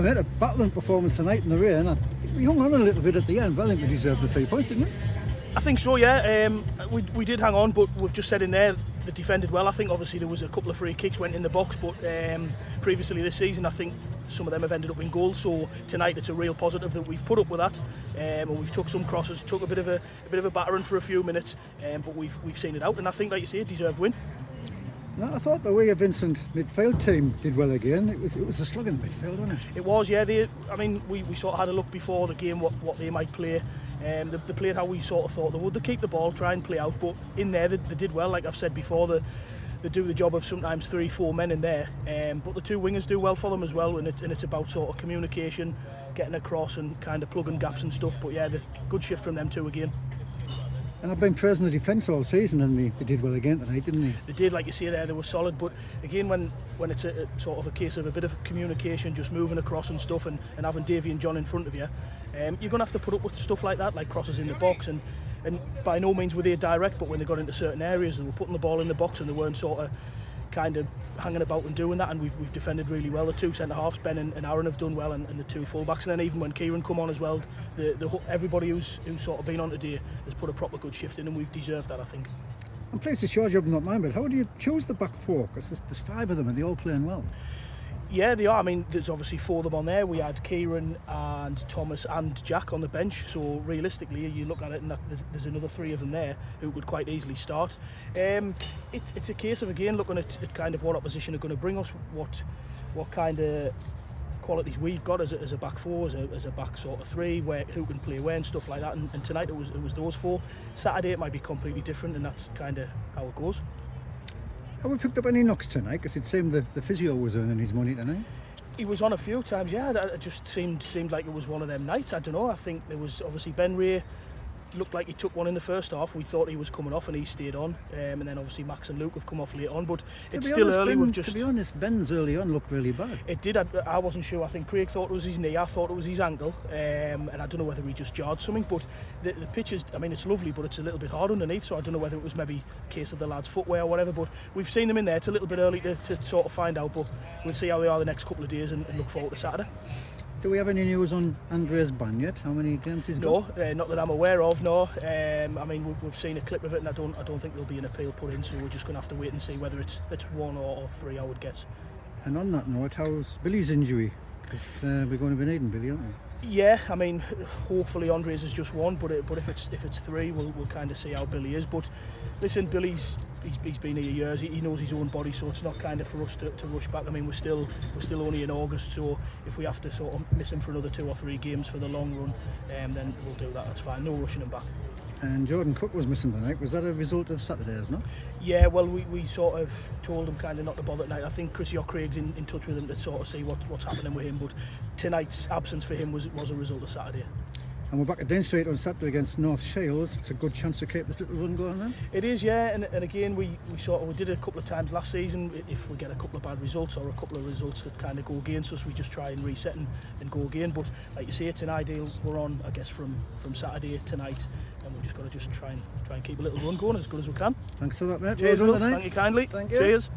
made a battling performance tonight in the rain. I think we hung on a little bit at the end, but I think we deserved the 3 points, didn't we? I think so, yeah. We did hang on, but we've just said in there they defended well. I think obviously there was a couple of free kicks went in the box, but previously this season I think some of them have ended up in goals. So tonight it's a real positive that we've put up with that. And we've took some crosses, took a bit of a battering for a few minutes, but we've seen it out. And I think, like you say, a deserved win. No, I thought the Weir Vincent midfield team did well again. It was a slugging midfield, wasn't it? It was, yeah. We sort of had a look before the game what they might play. They played how we sort of thought they would. They keep the ball, try and play out, but in there they did well. Like I've said before, they do the job of sometimes 3-4 men in there. But the 2 wingers do well for them as well, and it's about sort of communication, getting across and kind of plugging gaps and stuff. But yeah, the good shift from them too again. And I've been praising the defence all season, and they did well again tonight, didn't they? They did, like you say there, they were solid. But again, when it's a sort of a case of a bit of communication, just moving across and stuff, and having Davey and John in front of you, you're going to have to put up with stuff like that, like crosses in the box. And by no means were they direct, but when they got into certain areas, they were putting the ball in the box and they weren't sort of kind of hanging about and doing that. And we've defended really well. The 2 centre-halves, Ben and Aaron, have done well, and the 2 full-backs. And then even when Kieran come on as well, everybody who's sort of been on today has put a proper good shift in, and we've deserved that, I think. I'm pleased it's your job, not mine, but how do you choose the back 4? Because there's 5 of them and they're all playing well. Yeah, they are. I mean, there's obviously 4 of them on there. We had Kieran and Thomas and Jack on the bench. So realistically, you look at it and there's another 3 of them there who could quite easily start. It's a case of, again, looking at kind of what opposition are going to bring us, what kind of qualities we've got as a back 4, as a back sort of 3, who can play where and stuff like that. And tonight it was those 4. Saturday it might be completely different, and that's kind of how it goes. Have we picked up any knocks tonight? Because it seemed the physio was earning his money tonight. He was on a few times, yeah. It just seemed like it was one of them nights. I don't know. I think there was obviously Ben Ray looked like he took one in the first half. We thought he was coming off and he stayed on. And then obviously Max and Luke have come off later on. But it's still early. To be honest, Ben's early on looked really bad. It did. I wasn't sure. I think Craig thought it was his knee. I thought it was his ankle. And I don't know whether he just jarred something. But the pitch is, I mean, it's lovely, but it's a little bit hard underneath. So I don't know whether it was maybe a case of the lad's footwear or whatever. But we've seen them in there. It's a little bit early to sort of find out. But we'll see how they are the next couple of days and look forward to Saturday. Do we have any news on Andre's ban yet? How many games he's got? No, not that I'm aware of. No, I mean we've seen a clip of it, and I don't think there'll be an appeal put in. So we're just going to have to wait and see whether it's 1 or 3, I would guess. And on that note, how's Billy's injury? Because we're going to be needing Billy, aren't we? Yeah, I mean, hopefully Andres is just 1, but if it's 3, we'll kind of see how Billy is. But listen, Billy's been here years. He knows his own body, so it's not kind of for us to rush back. I mean, we're still only in August, so if we have to sort of miss him for another 2 or 3 games for the long run, then we'll do that. That's fine. No rushing him back. And Jordan Cook was missing tonight. Was that a result of Saturday's, no? Yeah, well, we sort of told him kind of not to bother tonight. I think Chris Craig's in touch with him to sort of see what's happening with him. But tonight's absence for him was a result of Saturday. And we're back at Dean Street on Saturday against North Shields. It's a good chance to keep this little run going then. It is, yeah. And again, we did it a couple of times last season. If we get a couple of bad results or a couple of results that kind of go against us, we just try and reset and go again. But like you say, it's an ideal. We're on, I guess, from Saturday tonight, and we've just got to try and keep a little run going as good as we can. Thanks for that, mate. Cheers, Wilf. Thank you kindly. Thank you. Cheers.